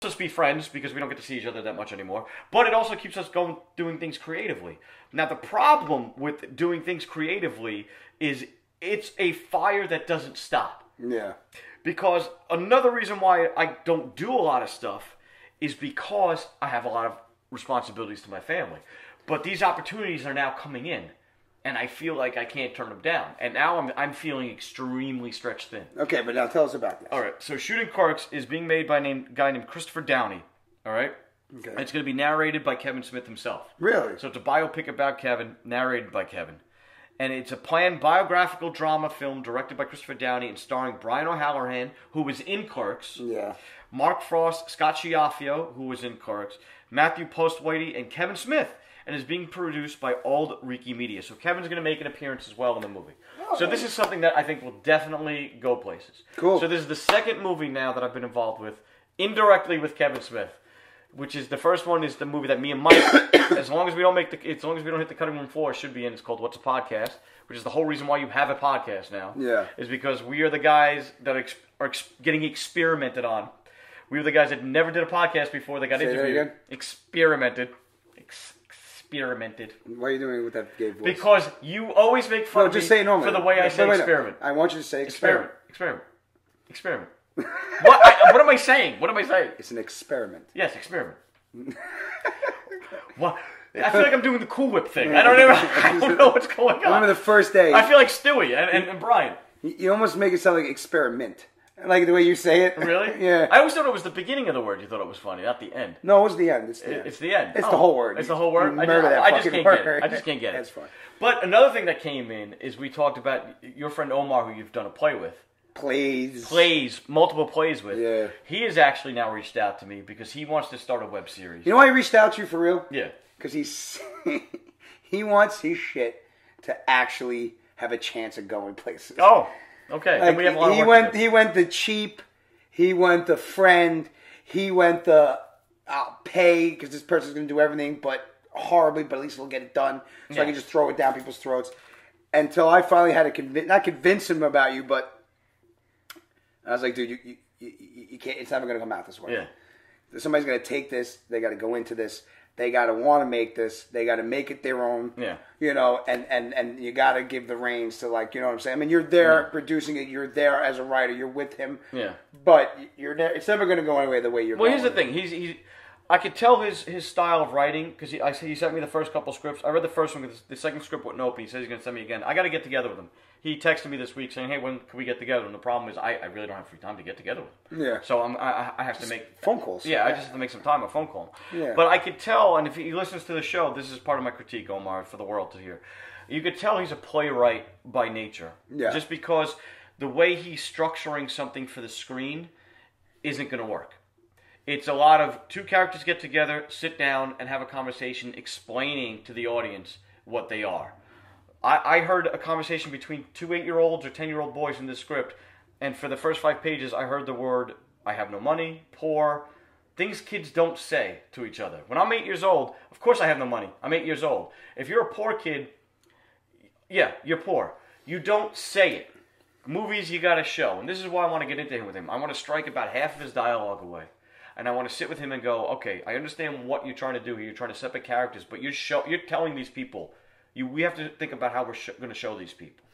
us be friends because we don't get to see each other that much anymore. But it also keeps us going, doing things creatively. Now, the problem with doing things creatively is it's a fire that doesn't stop. Yeah. Because another reason why I don't do a lot of stuff is because I have a lot of responsibilities to my family. But these opportunities are now coming in, and I feel like I can't turn them down. And now I'm feeling extremely stretched thin. Okay, but now tell us about this. All right, so Shooting Clerks is being made by a guy named Christopher Downey. All right? Okay. And it's going to be narrated by Kevin Smith himself. Really? So it's a biopic about Kevin, narrated by Kevin. And it's a planned biographical drama film directed by Christopher Downey and starring Brian O'Halloran, who was in Clerks. Yeah. Mark Frost, Scott Schiaffio, who was in Clerks, Matthew Postwaite, and Kevin Smith. And is being produced by Old Reeky Media. So Kevin's going to make an appearance as well in the movie. Oh. So this is something that I think will definitely go places. Cool. So this is the second movie now that I've been involved with, indirectly with Kevin Smith. Which is the first one is the movie that me and Mike, as long as we don't hit the cutting room floor, should be in. It's called What's a Podcast, which is the whole reason why you have a podcast now. Yeah, is because we are the guys that are getting experimented on. We were the guys that never did a podcast before they got interviewed. Experimented. Why are you doing it with that gay voice? Because you always make fun of me for the way I say experiment. I want you to say experiment. Experiment. What am I saying? It's an experiment. Yes, experiment. What? I feel like I'm doing the Cool Whip thing. I don't know what's going on. I remember the first day. I feel like Stewie and Brian. You almost make it sound like experiment. Like the way you say it. Really? Yeah. I always thought it was the beginning of the word. You thought it was funny, not the end. No, it was the end. It's the end. It's the whole word. It's the whole word? I just can't get it. I just can't get it. That's fine. But another thing that came in is we talked about your friend Omar, who you've done a play with. Multiple plays with. Yeah. He has actually now reached out to me because he wants to start a web series. You know why he reached out to you for real? Yeah. Because he wants his shit to actually have a chance of going places. Oh, okay. Like, and we have a lot of work to do. He went the cheap. He went the friend. He went the I'll pay because this person's going to do everything, but horribly, but at least he'll get it done. So I can just throw it down people's throats. Until I finally had to not convince him about you, but I was like, dude, you can't. It's never going to come out this way. Yeah. Somebody's going to take this. They got to go into this. They got to want to make this. They got to make it their own. Yeah. You know, and you got to give the reins to, like, you know what I'm saying? I mean, you're there producing it. You're there as a writer. You're with him. Yeah. But it's never going to go anyway the way you're going. Well, here's the thing. I could tell his style of writing because he sent me the first couple scripts. I read the first one. The second script wouldn't open. He says he's going to send me again. I got to get together with him. He texted me this week saying, "Hey, when can we get together?" And the problem is, I really don't have free time to get together with him. Yeah. So I have to make phone calls. Yeah, I just have to make some time. A phone call. Yeah. But I could tell, and if he listens to the show, this is part of my critique, Omar, for the world to hear. You could tell he's a playwright by nature. Yeah. Just because the way he's structuring something for the screen isn't going to work. It's a lot of two characters get together, sit down, and have a conversation explaining to the audience what they are. I heard a conversation between two 8-year-olds or 10-year-old boys in this script, and for the first 5 pages, I heard the word, I have no money, poor, things kids don't say to each other. When I'm 8 years old, of course I have no money. I'm 8 years old. If you're a poor kid, yeah, you're poor. You don't say it. Movies, you got to show. And this is why I want to get into him with him. I want to strike about half of his dialogue away. And I want to sit with him and go, okay, I understand what you're trying to do here. You're trying to set the characters, but you're telling these people, we have to think about how we're going to show these people.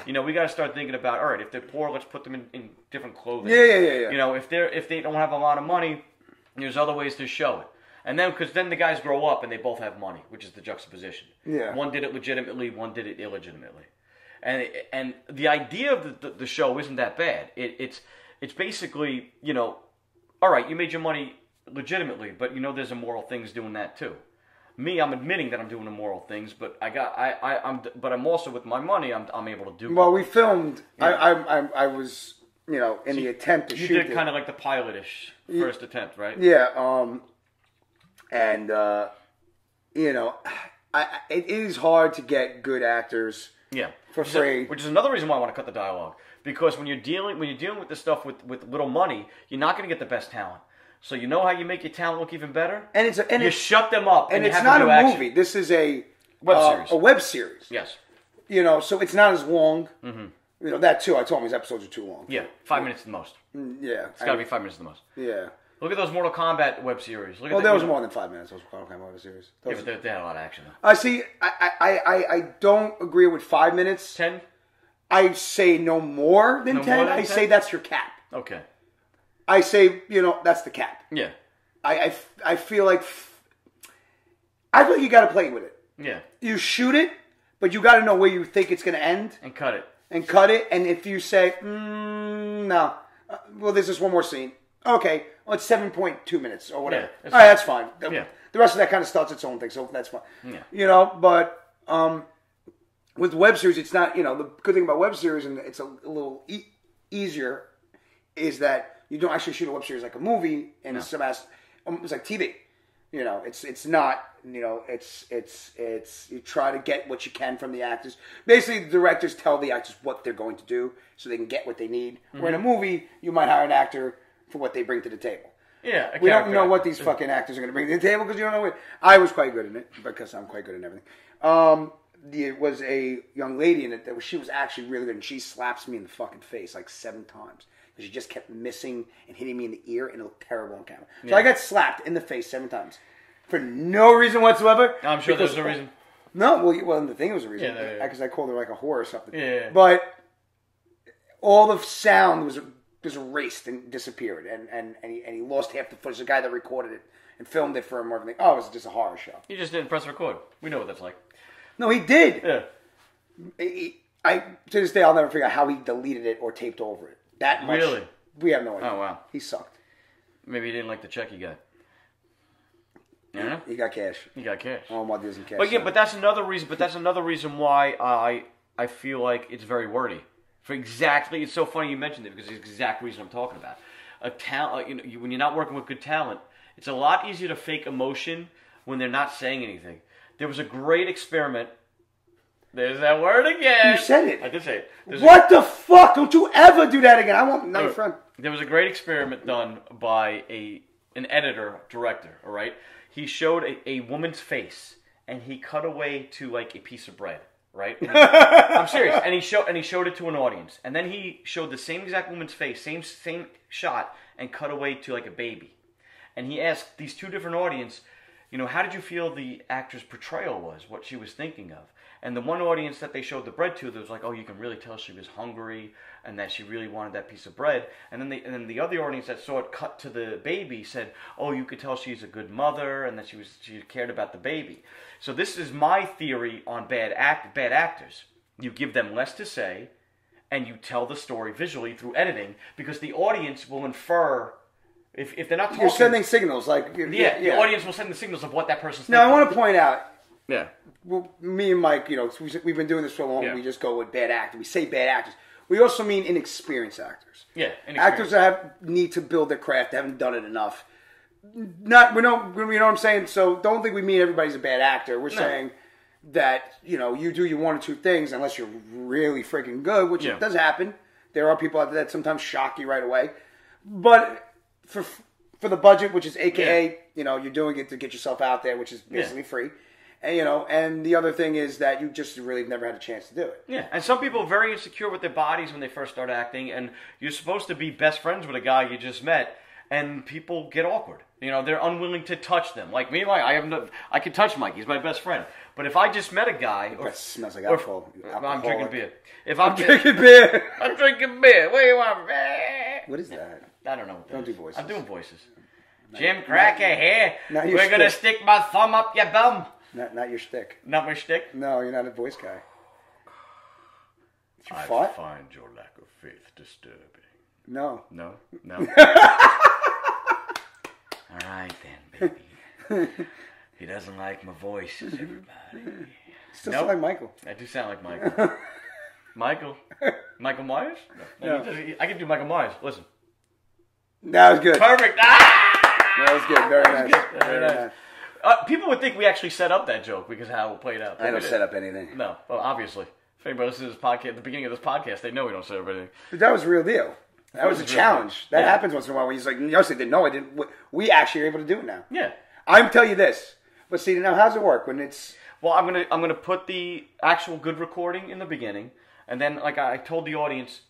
You know, we got to start thinking about, all right, if they're poor, let's put them in different clothing. Yeah. You know, if they don't have a lot of money, there's other ways to show it. And then, because then the guys grow up and they both have money, which is the juxtaposition. Yeah. One did it legitimately, one did it illegitimately. And the idea of the show isn't that bad. It's basically, you know, all right, you made your money legitimately, but you know there's immoral things doing that too. Me, I'm admitting that I'm doing immoral things, but I'm also with my money. I'm able to do. Well, we filmed. Yeah. I was, you know, in the attempt to shoot. You did kind of like the pilot-ish first attempt, right? Yeah. And you know, it is hard to get good actors. Yeah. For free. Which is another reason why I want to cut the dialogue. Because when you're dealing with this stuff with little money, you're not going to get the best talent. So you know how you make your talent look even better? You shut them up. And it's have not to do a action. movie. This is a web series. A web series. Yes. You know, so it's not as long. Mm-hmm. You know, that too. I told him his episodes are too long. Yeah, 5 minutes at the most. Yeah. It's got to be 5 minutes at the most. Yeah. Look at those Mortal Kombat web series. Look at Well, there was more than 5 minutes. Those Mortal Kombat series. Yeah, but they had a lot of action. I see. I don't agree with 5 minutes. 10? I say no more than 10. More than I 10? say that's your cap. Okay. I say, that's the cap. Yeah. I feel like you got to play with it. Yeah. You shoot it, but you got to know where you think it's going to end. And cut it. And if you say, no, well, there's just one more scene. Okay, well, it's 7.2 minutes or whatever. Yeah, all right, that's fine. Yeah. The rest of that kind of starts its own thing, so that's fine. Yeah. But with web series, it's not, the good thing about web series, and it's a little easier, is that you don't actually shoot a web series like a movie, and it's like TV. It's not, it's you try to get what you can from the actors. Basically, the directors tell the actors what they're going to do so they can get what they need. Mm-hmm. Where in a movie, you might hire an actor for what they bring to the table. Yeah, we don't know what these fucking actors are going to bring to the table because you don't know it. I was quite good in it because I'm quite good in everything. There was a young lady in it that she was actually really good, and she slaps me in the fucking face like 7 times. She just kept missing and hitting me in the ear, and it looked terrible on camera. So I got slapped in the face 7 times for no reason whatsoever. I'm sure there's a reason. No, well, the thing was a reason because I called her like a whore or something. Yeah. But all the sound was erased and disappeared, and he lost half the footage. The guy that recorded it and filmed it for him, everything. Oh, it was just a horror show. He just didn't press record. We know what that's like. No, he did. Yeah. To this day, I'll never figure out how he deleted it or taped over it. That much. Really? We have no idea. Oh, wow. He sucked. Maybe he didn't like the check he got. Yeah. He got cash. He got cash. All my deals in cash. But yeah, but that's another reason. But that's another reason why I feel like it's very wordy. It's so funny you mentioned it because it's the exact reason I'm talking about. When you're not working with good talent, it's a lot easier to fake emotion when they're not saying anything. There was a great experiment. There's that word again. You said it. I did say it. What the fuck? Don't you ever do that again. I won't. Not your friend. There was a great experiment done by an editor, director, all right? He showed a woman's face, and he cut away to like a piece of bread, right? I'm serious. And he showed it to an audience. And then he showed the same exact woman's face, same shot, and cut away to like a baby. And he asked these two different audience, how did you feel the actor's portrayal was, what she was thinking of? And the one audience that they showed the bread to, there was like, oh, you can really tell she was hungry and that she really wanted that piece of bread. And then the other audience that saw it cut to the baby said, oh, you could tell she's a good mother and that she cared about the baby. So this is my theory on bad actors. You give them less to say, and you tell the story visually through editing because the audience will infer. If they're not talking, you're sending signals like the audience will send the signals of what that person's thinking. Now I want to point out. Yeah. Well, me and Mike, we've been doing this for long. Yeah. We just go with bad actors. We say bad actors. We also mean inexperienced actors. Yeah, actors that need to build their craft. They haven't done it enough. You know what I'm saying. So don't think we mean everybody's a bad actor. We're saying that you do your 1 or 2 things unless you're really freaking good, which it does happen. There are people out there that sometimes shock you right away, but for the budget, which is AKA, you're doing it to get yourself out there, which is basically free. And the other thing is that you just really never had a chance to do it. Yeah, and some people are very insecure with their bodies when they first start acting, and you're supposed to be best friends with a guy you just met, and people get awkward. They're unwilling to touch them. Like me, I can touch Mike. He's my best friend. But if I just met a guy, that smells like alcohol. I'm drinking beer. I'm drinking beer. I'm drinking beer. What do you want? What is that? I don't know. Don't do voices. I'm doing voices. Jim Cracker here. We're gonna stick my thumb up your bum. Not your shtick. Not my shtick? No, you're not a voice guy. I find your lack of faith disturbing. No. No? All right then, baby. He doesn't like my voice, everybody. Still sound like Michael. I do sound like Michael. Michael Myers? No. I can do Michael Myers. Listen. That was good. Perfect. That was good. Very nice. Very nice. People would think we actually set up that joke because of how it played out. I don't set up anything. No. Well, obviously. If anybody listens to this podcast, at the beginning of this podcast, they know we don't set up anything. But that was a real deal. That was a challenge. That happens once in a while when he's like, I said, no, I didn't. We actually are able to do it now. Yeah. I'm telling you this. But see, now how does it work when it's... Well, I'm gonna put the actual good recording in the beginning, and then, like I told the audience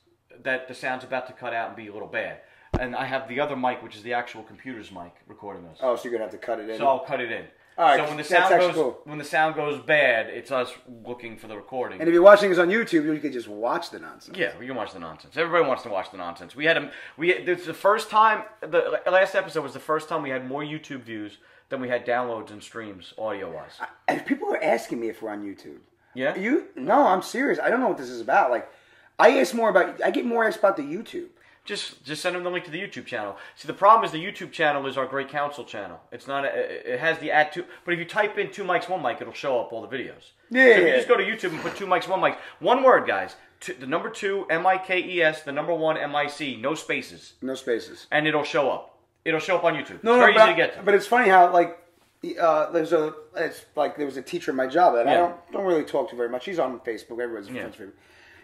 that the sound's about to cut out and be a little bad. and I have the other mic, which is the actual computer's mic, recording us. Oh, so you're gonna have to cut it in. So I'll cut it in. All right, so when the that's sound actually goes cool. when the sound goes bad, it's us looking for the recording. And if you're watching this on YouTube, you can just watch the nonsense. Yeah, we can watch the nonsense. Everybody wants to watch the nonsense. It's the first time. The last episode was the first time we had more YouTube views than we had downloads and streams, audio wise. People are asking me if we're on YouTube. Yeah. No, I'm serious. I don't know what this is about. Like, I get more asked about the YouTube. Just send them the link to the YouTube channel. See, the problem is the YouTube channel is our Great Council channel. It's not. It has the add two, but if you type in 2 mics 1 mic, it'll show up all the videos. Yeah. So if you just go to YouTube and put 2 mics 1 mic, one word, guys. The number 2 MIKES, the number 1 MIC, no spaces. No spaces. And it'll show up. It'll show up on YouTube. No, it's very easy to get to. But it's funny how there was a teacher in my job that I don't really talk to very much. She's on Facebook. Everyone's friends with me.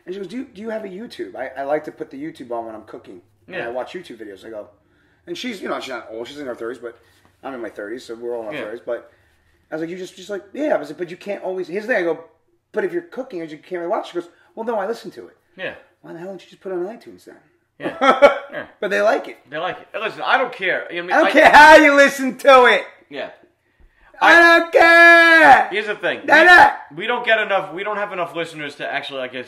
And she goes, do you have a YouTube? I like to put the YouTube on when I'm cooking. And I watch YouTube videos. I go, and she's not old. She's in her 30s, but I'm in my 30s, so we're all in our 30s. But I was like, you just like, yeah. I was like, but you can't always. Here's the thing. I go, but if you're cooking, you can't really watch. She goes, well, no, I listen to it. Yeah. Why the hell don't you just put it on iTunes then? Yeah. Yeah. But they like it. They like it. Listen, I don't care. I don't care how you listen to it. Yeah. I don't care. Here's the thing. We don't get enough. We don't have enough listeners to actually, I guess,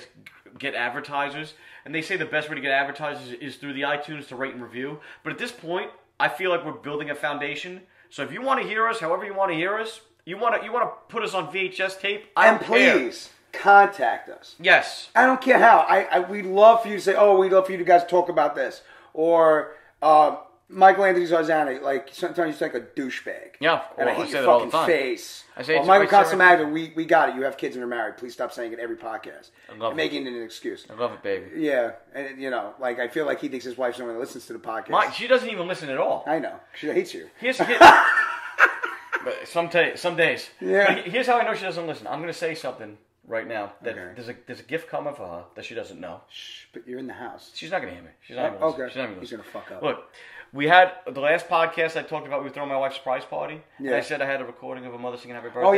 get advertisers. And they say the best way to get advertisers is through the iTunes to rate and review. But at this point, I feel like we're building a foundation. So if you want to hear us, however you want to hear us, you want to put us on VHS tape. Please contact us. Yes. I don't care how. We'd love for you to say, oh, we'd love for you guys to talk about this. Or Michael Anthony Zarzani, like, sometimes you're like a douchebag. Yeah. And I hate your fucking face. Michael Consumato, we got it. You have kids and you're married. Please stop saying it every podcast. I love it. Making it an excuse. I love it, baby. Yeah. And, like, I feel like he thinks his wife's the one that listens to the podcast. She doesn't even listen at all. I know. She hates you. But some days. Yeah. But here's how I know she doesn't listen. I'm going to say something right now that there's a gift coming for her that she doesn't know. Shh, but you're in the house. She's not going to hear me. She's not going to listen. She's not even He's going to fuck up. Look, we had the last podcast I talked about. We were throwing my wife's surprise party. Yeah. And I said I had a recording of a mother singing happy birthday. Oh,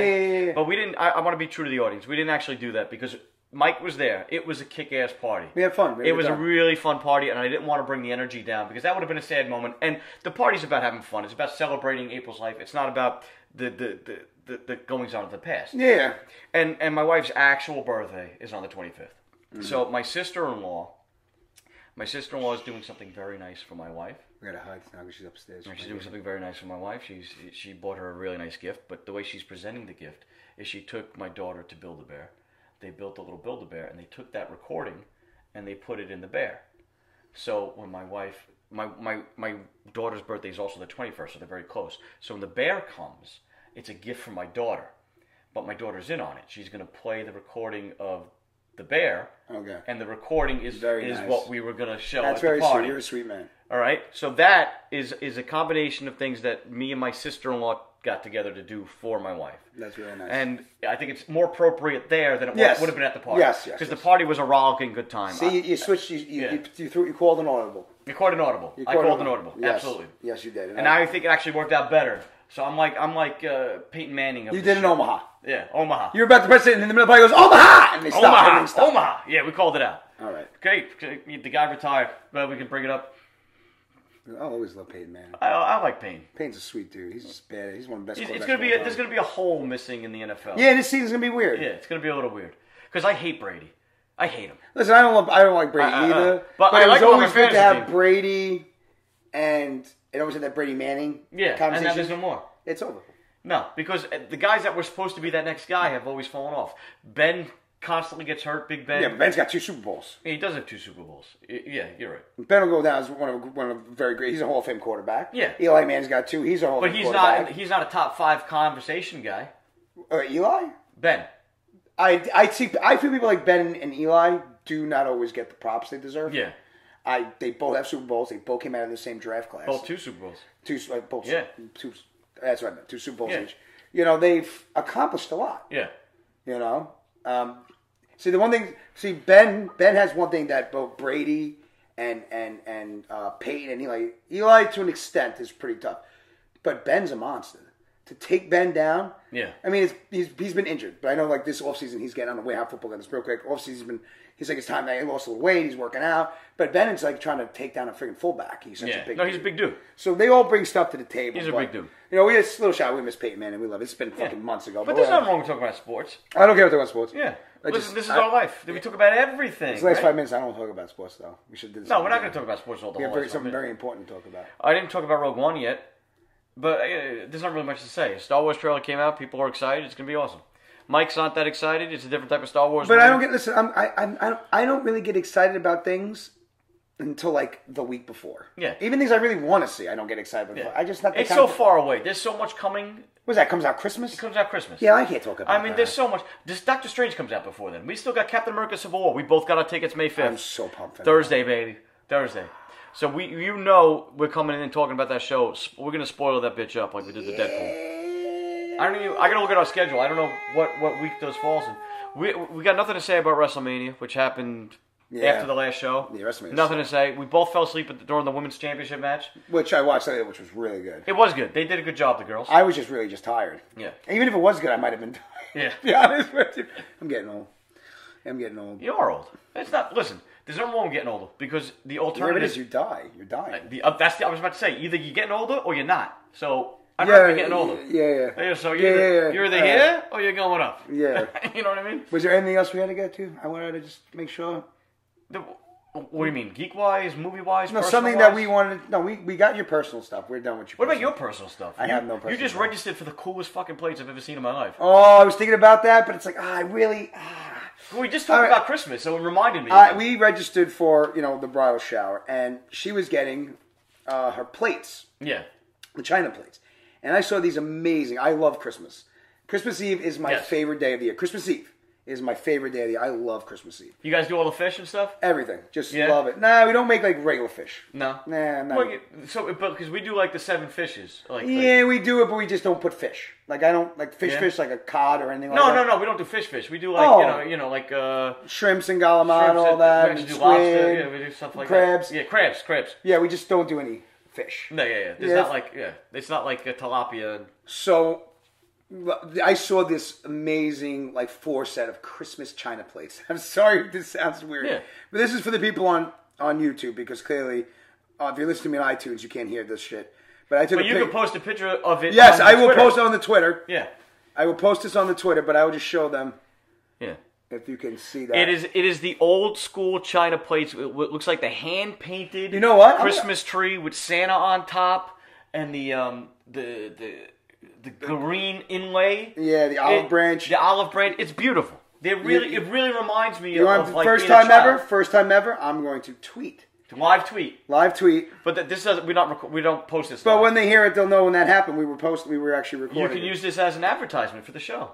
yeah. But we didn't. I want to be true to the audience. We didn't actually do that because Mike was there. It was a kick-ass party. We had fun. It was a really fun party, and I didn't want to bring the energy down because that would have been a sad moment. And the party's about having fun. It's about celebrating April's life. It's not about the goings on of the past. Yeah. And my wife's actual birthday is on the 25th. Mm-hmm. So my sister-in-law is doing something very nice for my wife. We gotta hide now because she's upstairs. She's doing something very nice for my wife. She bought her a really nice gift, but the way she's presenting the gift is she took my daughter to Build-A-Bear. They built a little Build-A-Bear, and they took that recording and they put it in the bear. So when my daughter's birthday is also the 21st, so they're very close. So when the bear comes, it's a gift from my daughter, but my daughter's in on it. She's going to play the recording of the bear, and the recording is nice. What we were going to show at the party. That's very sweet. You're a sweet man. All right, so that is a combination of things that me and my sister-in-law got together to do for my wife. That's really nice. And I think it's more appropriate there than it would have been at the party. Yes. Because the party was a rollicking good time. See, you switched. You called an audible. You called an audible. I called an audible. Yes. Absolutely. Yes, you did. And I think it actually worked out better. So I'm like Peyton Manning. You did in Omaha. Yeah, Omaha. You were about to press it, and in the middle of the party goes Omaha, and they stopped. Omaha. Yeah, we called it out. All right. Okay, the guy retired, but we can bring it up. I always love Peyton Manning. I like Payne. Payne's a sweet dude. He's just bad. He's one of the best. There's gonna be a hole missing in the NFL. Yeah, this season's gonna be weird. Yeah, it's gonna be a little weird because I hate Brady. I hate him. Listen, I don't like Brady either. But it was like always good to have Brady, and it always had that Brady Manning conversation. And now there's no more. It's over. No, because the guys that were supposed to be that next guy have always fallen off. Ben constantly gets hurt, Big Ben. Yeah, but Ben's got 2 Super Bowls. He does have 2 Super Bowls. Yeah, you're right. Ben will go down as one of very great. He's a Hall of Fame quarterback. Yeah. Eli Manning's got 2. He's a Hall of Fame quarterback. But he's not a top 5 conversation guy. Eli? Ben. I feel people like Ben and Eli do not always get the props they deserve. Yeah. They both have Super Bowls. They both came out of the same draft class. Both 2 Super Bowls. That's what I meant. 2 Super Bowls each. They've accomplished a lot. Yeah. See, the one thing. See, Ben has one thing that both Brady and Peyton and Eli to an extent is pretty tough, but Ben's a monster. to take Ben down. Yeah. I mean, he's been injured, but I know like this offseason he's getting on the way. How football got this real quick. Offseason he's like it's time. He lost a little weight. He's working out, but Ben is like trying to take down a freaking fullback. He's such a big. No, he's a big dude. So they all bring stuff to the table. He's a big dude. You know, we had a little shot. We miss Peyton Manning. We love it. It's been fucking months ago. But there's nothing wrong with talking about sports. I don't care what they about sports. Yeah. Listen, this is our life. We talk about everything. These last 5 minutes, I don't talk about sports, though. We should do this. No, we're not going to talk about sports all the whole time. Something very important to talk about. I didn't talk about Rogue One yet, but there's not really much to say. Star Wars trailer came out. People are excited. It's going to be awesome. Mike's not that excited. It's a different type of Star Wars. But movie. I don't get. Listen, I don't really get excited about things until like the week before. Yeah. Even things I really want to see, I don't get excited about. Yeah. I just not. It's so far away. There's so much coming. What's that? Comes out Christmas? It comes out Christmas. Yeah, I can't talk about that. I mean, there's so much. Doctor Strange comes out before then. We still got Captain America Civil War. We both got our tickets May 5th. I'm so pumped for that. Thursday, baby. Thursday. So we're coming in and talking about that show. We're going to spoil that bitch up like we did the Deadpool. I got to look at our schedule. I don't know what week those falls in. We got nothing to say about WrestleMania, which happened after the last show. Yeah, WrestleMania. Nothing to say. We both fell asleep during the Women's Championship match. Which I watched later, which was really good. It was good. They did a good job, the girls. I was just really tired. Yeah. And even if it was good, I might have been tired. Yeah. To be honest with you. I'm getting old. You are old. It's not. Listen, there's nothing wrong with getting older because the alternative is you die. You're dying. I was about to say either you're getting older or you're not. So I'd rather be getting older. Yeah. So you're either here or you're going up. Yeah. You know what I mean? Was there anything else we had to get to? I wanted to just make sure. What do you mean? Geek-wise? Movie-wise? No, something that we wanted. No, we got your personal stuff. We're done with your What about your personal stuff? I have no personal You just stuff. registered for the coolest fucking plates I've ever seen in my life. Oh, I was thinking about that, but it's like, I really... Well, we just talked about Christmas, so it reminded me. We registered for, the bridal shower, and she was getting her plates. Yeah. The China plates. And I saw these amazing... I love Christmas. Christmas Eve is my favorite day of the year. Christmas Eve is my favorite day of the year. I love Christmas Eve. You guys do all the fish and stuff? Everything. Just love it. Nah, we don't make like regular fish. No? Nah. Well, because we do like the 7 fishes. We do it, but we just don't put fish. Like I don't like fish like a cod or anything like that. No. We don't do fish. We do like like shrimps and calamari and all that. We and do squid, lobster. Yeah, we do stuff like crabs. That. Yeah, crabs. Yeah, we just don't do any fish. No, it's not like a tilapia. So I saw this amazing 4 set of Christmas China plates. I'm sorry if this sounds weird, but this is for the people on YouTube because clearly, if you're listening to me on iTunes, you can't hear this shit. But I took. But you can post a picture of it. Yes, I will Twitter. post it on the Twitter. Yeah, I will post this on the Twitter, but I will just show them. Yeah. If you can see that. It is the old school China plates. It looks like the hand painted. You know what? Christmas tree with Santa on top and the green inlay. Yeah, the olive branch. The olive branch. It's beautiful. It really reminds me of like first being time a child. First time ever. I'm going to tweet. Live tweet. But this doesn't. We don't post this. But live. when they hear it, they'll know when that happened. We were actually recording. You can use this as an advertisement for the show.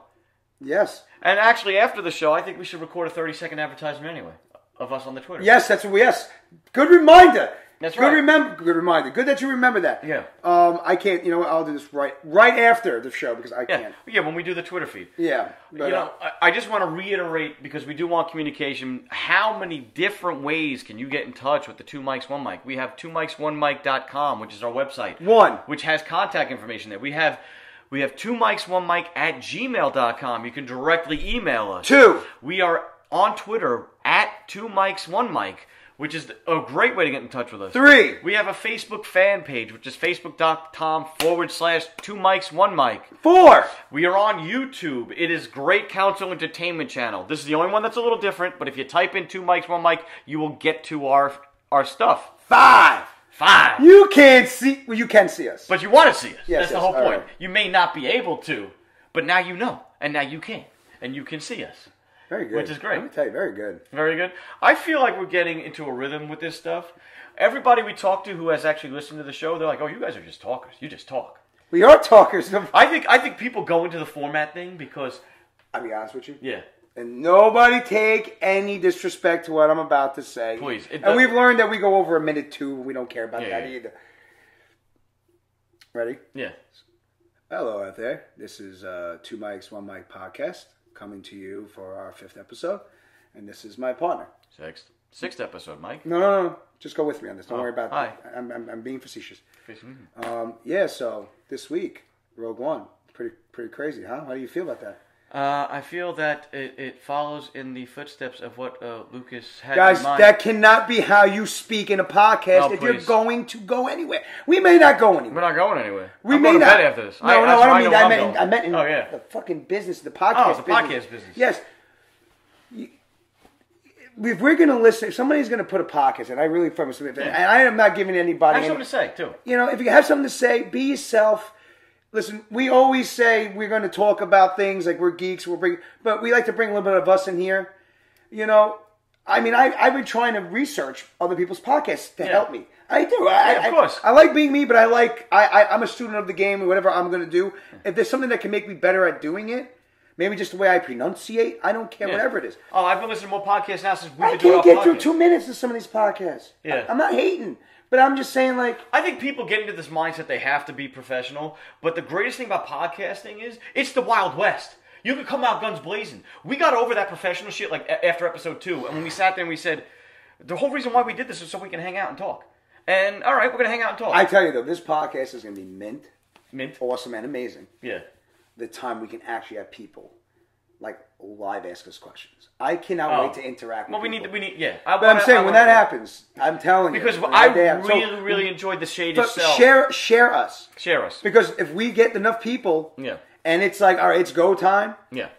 Yes. And actually, after the show, I think we should record a 30-second advertisement anyway of us on the Twitter. Yes, that's what. Yes. Good reminder. That's right. Good reminder. Good that you remember that. Yeah. I can't. You know what? I'll do this right after the show because I can't. Yeah. When we do the Twitter feed. Yeah. But, I just want to reiterate because we do want communication. How many different ways can you get in touch with the 2 Mics 1 Mic? We have 2mics1mic.com, which is our website. Which has contact information there. We have 2 Mics 1 Mic at gmail.com. You can directly email us. 2. We are on Twitter at 2 Mics 1 Mic, which is a great way to get in touch with us. 3. We have a Facebook fan page, which is facebook.com/2 Mics 1 Mic. 4. We are on YouTube. It is Great Council Entertainment Channel. This is the only one that's a little different, but if you type in 2 Mics 1 Mic, you will get to our stuff. 5. You can't see. Well, you can see us, but you want to see us. Yes, that's the whole point. Right. You may not be able to, but now you know, and now you can, and you can see us. Very good. Which is great. Let me tell you, very good. Very good. I feel like we're getting into a rhythm with this stuff. Everybody we talk to who has actually listened to the show, they're like, "Oh, you guys are just talkers. You just talk." We are talkers. I think people go into the format thing because I'll be honest with you. Yeah. And nobody take any disrespect to what I'm about to say. Please. And we've learned that we go over a minute too. We don't care about that either. Ready? Yeah. Hello out there. This is 2 Mics 1 Mic podcast coming to you for our 5th episode, and this is my partner. Sixth episode, Mike. No. Just go with me on this. Don't worry about hi. that. I'm being facetious. So this week, Rogue One. Pretty crazy, huh? How do you feel about that? I feel that it follows in the footsteps of what Lucas had Guys, in mind. that cannot be how you speak in a podcast if you're going to go anywhere. We may not go anywhere. We're not going anywhere. We I'm may going to not. bed after this. No, I don't mean. I meant in oh, yeah. the fucking business, the podcast. Oh, the podcast business. Yes. If we're going to listen, if somebody's going to put a podcast, and I really promise, and I am not giving anybody. I have something to say too. You know, if you have something to say, be yourself. Listen, we always say we're going to talk about things like we're geeks, but we like to bring a little bit of us in here. You know, I mean, I've been trying to research other people's podcasts to help me. I do. Of course. I like being me, but I'm a student of the game, and whatever I'm going to do, if there's something that can make me better at doing it, maybe just the way I pronunciate, I don't care, whatever it is. Oh, I've been listening to more podcasts now since we've I been doing our can't get podcast. through 2 minutes of some of these podcasts. Yeah. I'm not hating. But I'm just saying, like... I think people get into this mindset they have to be professional. But the greatest thing about podcasting is, it's the Wild West. You can come out guns blazing. We got over that professional shit like after episode 2. And when we sat there and we said, the whole reason why we did this is so we can hang out and talk. And, all right, we're going to hang out and talk. I tell you, though, this podcast is going to be mint, awesome, and amazing. Yeah. The time we can actually have people, like, live ask us questions. I cannot wait to interact with people. We need, yeah. But I'm saying, when that happens, I'm telling you. Because I really enjoyed the Shaded Cell. Share us. Share us. Because if we get enough people, and it's like, all right, it's go time. Yeah.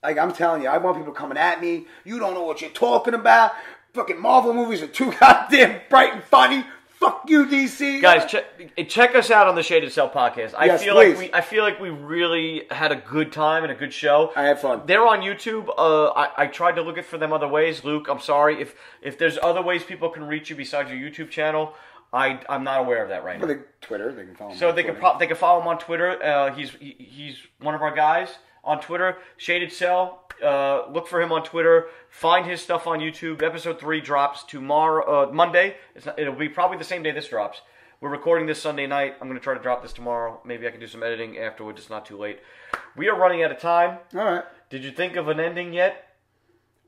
Like, I'm telling you, I want people coming at me. You don't know what you're talking about. Fucking Marvel movies are too goddamn bright and funny. Fuck you, DC. Guys, check us out on the Shaded Cell podcast. I feel like we really had a good time and a good show. I had fun. They're on YouTube. I tried to look for them other ways. Luke, I'm sorry. If there's other ways people can reach you besides your YouTube channel, I'm not aware of that right now. Twitter, they can follow him. So they can follow him on Twitter. He's one of our guys on Twitter. Shaded Cell. Look for him on Twitter. Find his stuff on YouTube. Episode 3 drops tomorrow, Monday. It'll be probably the same day this drops. We're recording this Sunday night. I'm going to try to drop this tomorrow. Maybe I can do some editing afterwards. It's not too late. We are running out of time. All right. Did you think of an ending yet?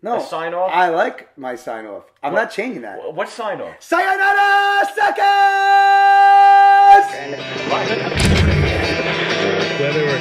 No. A sign off? I like my sign off. I'm not changing that. What sign off? Sayonara, suckers! Whether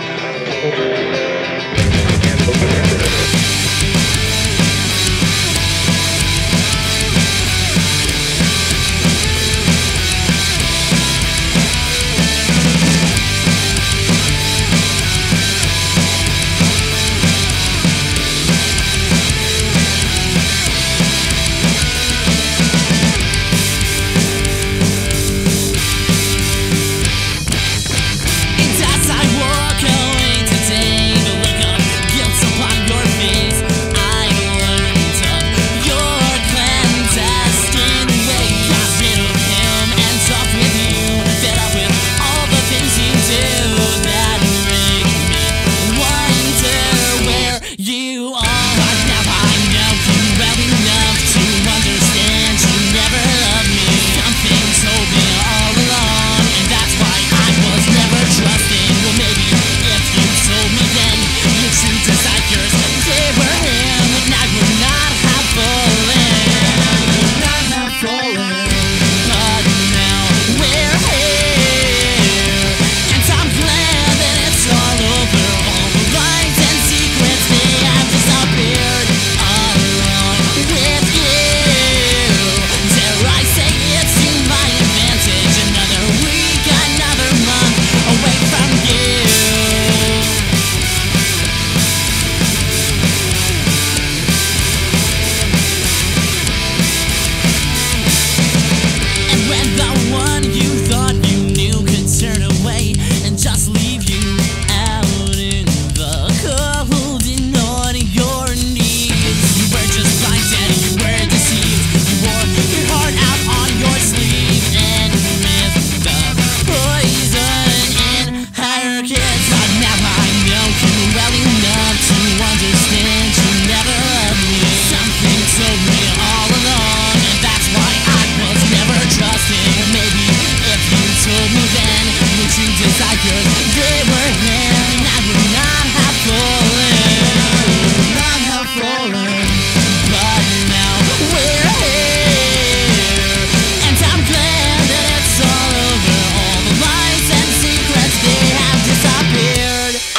Disappeared.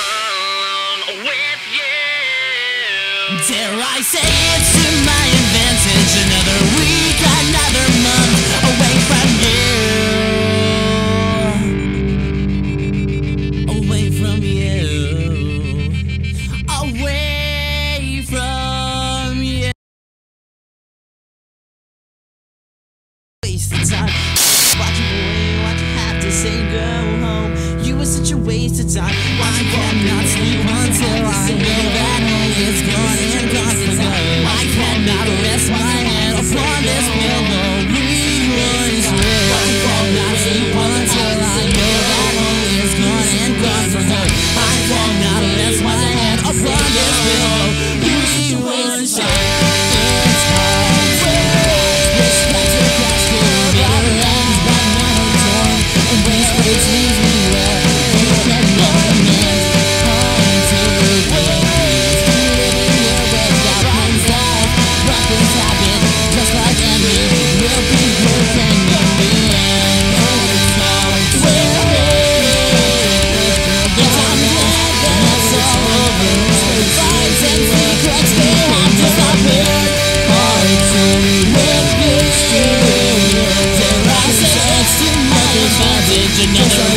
I say it's to my advantage. Another week, another month away from you. Away from you. Away from you. Waste of time. Watch you away, watch you have to say go home. You were such a waste of time. I cannot sleep until I know that home is gone and gone for good. I cannot rest my head upon this pillow. Reruns through. I cannot sleep until I know that home is gone and gone for good. I cannot rest my head upon this pillow. Reruns through. It's hard to wish that you crashed through better ends, but not torn. And waste which leaves me where you can never mend. Hard to waste, living here without himself. Reckless habit, just like envy, will be broken in the end. Oh, it's hard to waste. It's on the head, then it's all over. Lies and secrets, they have disappeared. Hard to waste. Till I say it's to my advantage. Another